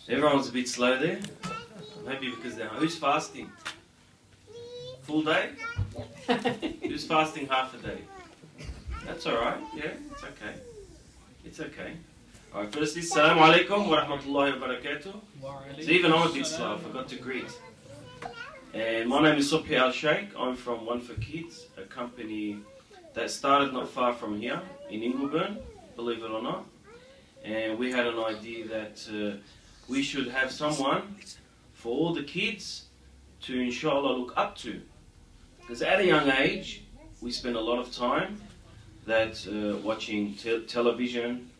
Everyone's a bit slow there. Maybe because they're... Who's fasting? Full day? Who's fasting half a day? That's alright, yeah, it's okay. It's okay. Alright, firstly, Assalamu alaikum wa rahmatullahi wa barakatuh. So even I'm a bit slow, I forgot to greet. And my name is Subhi Alshaik. I'm from One for Kids, a company that started not far from here in Ingleburn, believe it or not. And we had an idea that we should have someone for all the kids to inshallah look up to. Because at a young age, we spend a lot of time watching television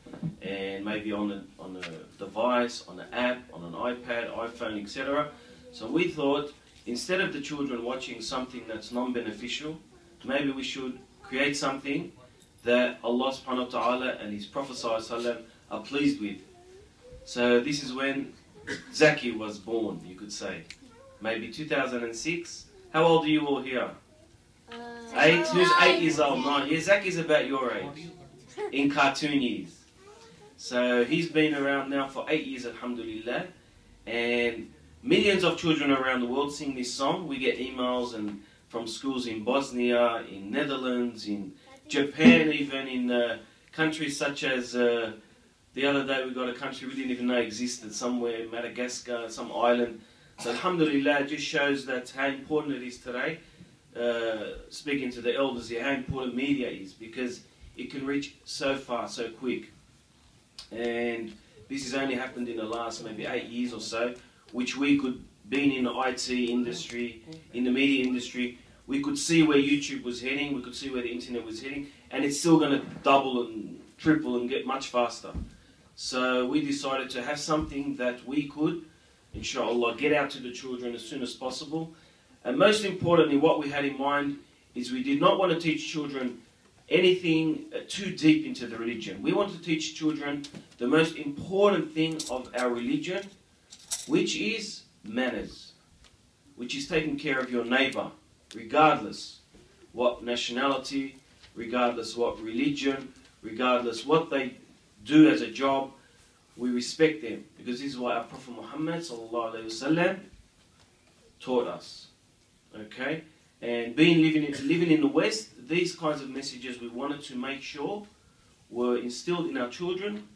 and maybe on a device, on an app, on an iPad, iPhone, etc. So we thought, instead of the children watching something that's non-beneficial, maybe we should create something that Allah subhanahu wa ta'ala and His Prophet sallallahu alaihi wasallam are pleased with. So this is when Zaky was born, you could say. Maybe 2006. How old are you all here? 8? Who's 8 years old? 9? Yeah, Zaky's about your age. In cartoon years. So he's been around now for 8 years, alhamdulillah. And millions of children around the world sing this song. We get emails from schools in Bosnia, in Netherlands, in Japan, even in countries such as... the other day we got a country we didn't even know existed, somewhere, Madagascar, some island. So alhamdulillah, it just shows that how important it is today, speaking to the elders here, how important media is, because it can reach so far, so quick. And this has only happened in the last maybe 8 years or so, which we could, being in the IT industry, in the media industry, we could see where YouTube was heading, we could see where the internet was heading, and it's still going to double and triple and get much faster. So we decided to have something that we could, inshallah, get out to the children as soon as possible. And most importantly, what we had in mind is we did not want to teach children anything too deep into the religion. We want to teach children the most important thing of our religion, which is manners, which is taking care of your neighbor, regardless what nationality, regardless what religion, regardless what they do as a job. We respect them, because this is what our Prophet Muhammad sallallahu alaihi wasallam taught us. Okay, and living in the West, these kinds of messages we wanted to make sure were instilled in our children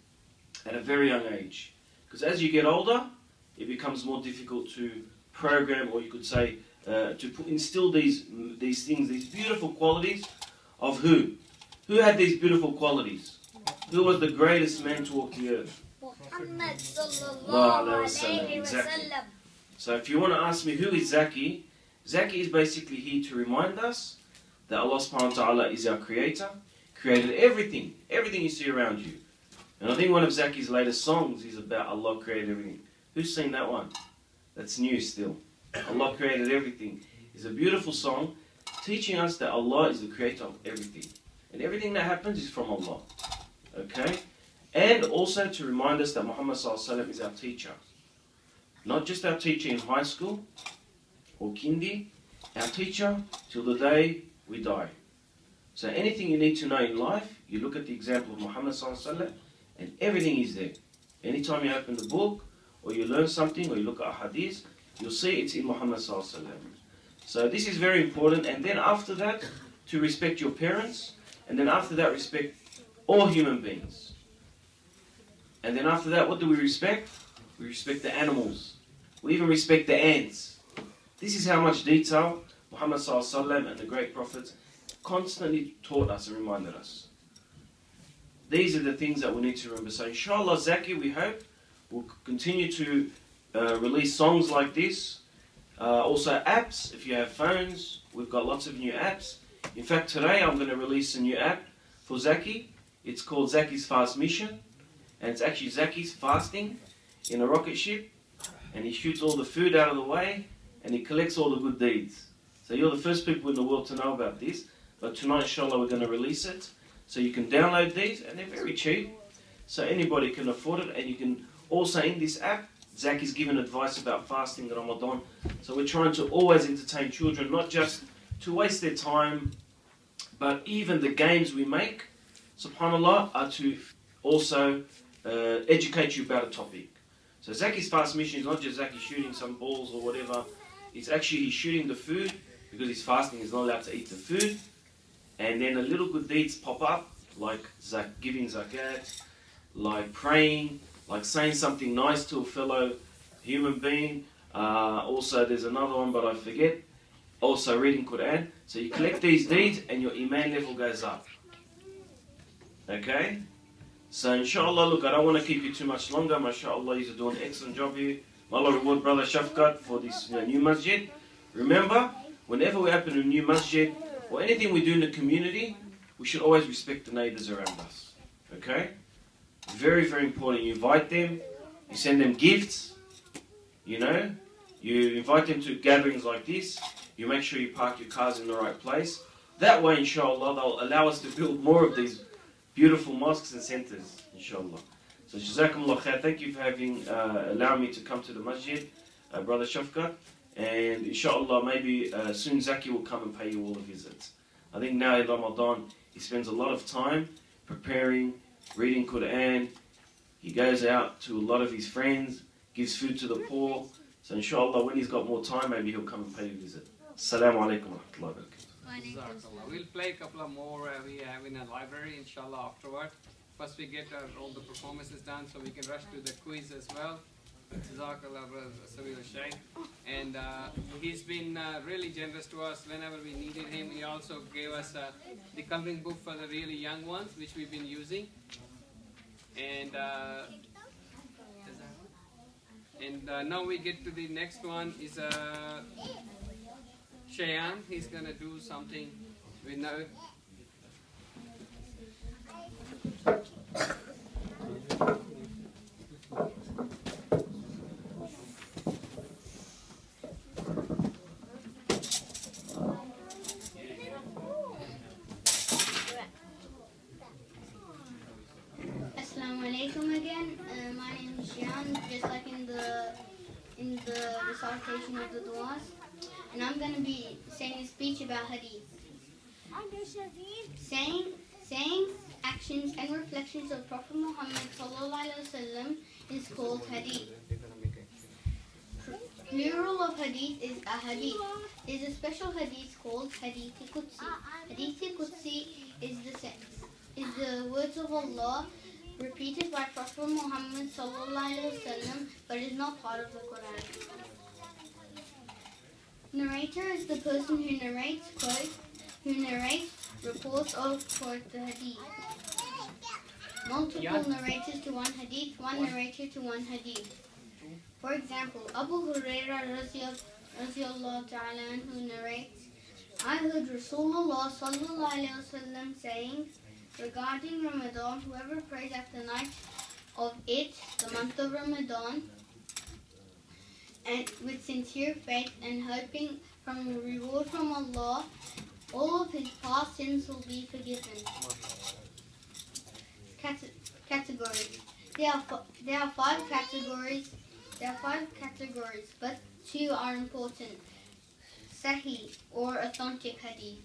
at a very young age. Because as you get older, it becomes more difficult to program, or you could say instill these things, these beautiful qualities of who? Who had these beautiful qualities? Who was the greatest man to walk the earth? Muhammad sallallahu alayhi wa sallam. So if you want to ask me who is Zaky, Zaky is basically here to remind us that Allah subhanahu wa ta'ala is our creator, created everything you see around you. And I think one of Zaky's latest songs is about Allah created everything. Who's seen that one? That's new still. Allah created everything. It's a beautiful song teaching us that Allah is the creator of everything. And everything that happens is from Allah. Okay? And also to remind us that Muhammad sallallahu alaihi wasallam is our teacher. Not just our teacher in high school or kindi, our teacher till the day we die. So anything you need to know in life, you look at the example of Muhammad sallallahu alaihi wasallam, and everything is there. Anytime you open the book, or you learn something, or you look at a hadith, you'll see it's in Muhammad sallallahu alaihi wasallam. So this is very important. And then after that, to respect your parents, and then after that, respect all human beings. And then after that, what do we respect? We respect the animals. We even respect the ants. This is how much detail Muhammad sallallahu alaihi wasallam and the great prophets constantly taught us and reminded us. These are the things that we need to remember. So inshallah, Zaky, we hope, will continue to release songs like this. Also apps, if you have phones, we've got lots of new apps. In fact, today I'm going to release a new app for Zaky. It's called Zaky's Fast Mission. And it's actually Zaky's fasting in a rocket ship. And he shoots all the food out of the way, and he collects all the good deeds. So you're the first people in the world to know about this. But tonight, inshallah, we're going to release it. So you can download these, and they're very cheap. So anybody can afford it. And you can also, in this app, Zaky's given advice about fasting in Ramadan. So we're trying to always entertain children, not just to waste their time, but even the games we make, subhanAllah, are to also educate you about a topic. So Zaky's fast mission is not just Zaky shooting some balls or whatever. It's actually he's shooting the food because he's fasting. He's not allowed to eat the food. And then the little good deeds pop up, like giving zakat, like praying, like saying something nice to a fellow human being. Also, there's another one, but I forget. Also, reading Quran. So you collect these deeds and your iman level goes up. Okay? So inshallah, look, I don't want to keep you too much longer. MashaAllah, you're doing an excellent job here. May Allah reward Brother Shafqat for this new masjid. Remember, whenever we open a new masjid, or anything we do in the community, we should always respect the neighbours around us. Okay? Very, very important. You invite them, you send them gifts, you know, you invite them to gatherings like this, you make sure you park your cars in the right place. That way, inshallah, they'll allow us to build more of these beautiful mosques and centres, inshallah. So, Jazakumullah khair. Thank you for having allowed me to come to the masjid, Brother Shafqat. And inshallah, maybe soon Zaky will come and pay you all a visit. I think now in Ramadan, he spends a lot of time preparing, reading Quran. He goes out to a lot of his friends, gives food to the poor. So inshallah, when he's got more time, maybe he'll come and pay you a visit. Assalamu alaikum wa rahmatullahi wa barakatuh. We'll play a couple of more we have in a library, inshallah, afterward. First we get all the performances done so we can rush to the quiz as well. Jazakallah, Subhi Alshaik. And he's been really generous to us whenever we needed him. He also gave us the coloring book for the really young ones, which we've been using. And now we get to the next one is Shayan. He's gonna do something we know. Again, my name is Shian, just like in the recitation of the du'as, and I'm going to be saying a speech about hadith. Sayings, actions, and reflections of Prophet Muhammad ﷺ is called hadith. Plural of hadith is a hadith. There is a special hadith called hadith Qudsi. Hadith Qudsi is the words of Allah repeated by Prophet Muhammad ﷺ, but is not part of the Quran. Narrator is the person who narrates, reports or quotes the hadith. Multiple narrators to one hadith, one narrator to one hadith. For example, Abu Hurairah radiallahu ta'ala anhu narrates, I heard Rasulullah sallallahu alayhi wasallam saying, regarding Ramadan, whoever prays at the night of it, the month of Ramadan, and with sincere faith and hoping from a reward from Allah, all of his past sins will be forgiven. Categories. There are five categories. But two are important. Sahih, or authentic hadith,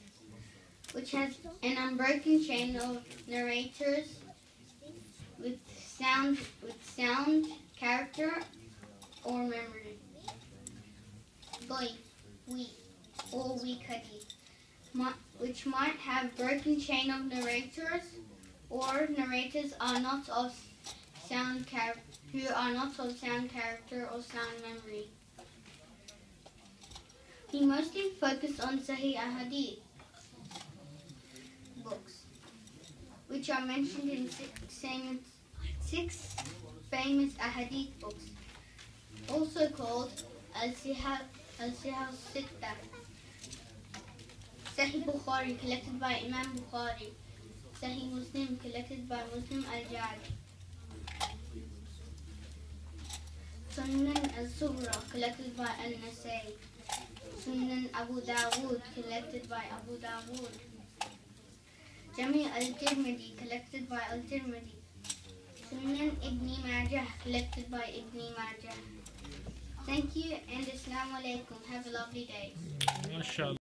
which has an unbroken chain of narrators with sound, character, or memory. Weak hadith, which might have broken chain of narrators, or narrators are not of sound character, who are not of sound character or sound memory. He mostly focused on Sahih hadith books, which are mentioned in six famous ahadith books, also called Al-Sihah Sitta. Sahih Bukhari, collected by Imam Bukhari. Sahih Muslim, collected by Muslim al-Jari. Sunan al-Sughra, collected by al-Nasai. Sunan Abu Dawood, collected by Abu Dawood. Jami al-Tirmidhi, collected by al-Tirmidhi. Sunan Ibn Majah, collected by Ibn Majah. Thank you and Assalamu alaikum. Have a lovely day.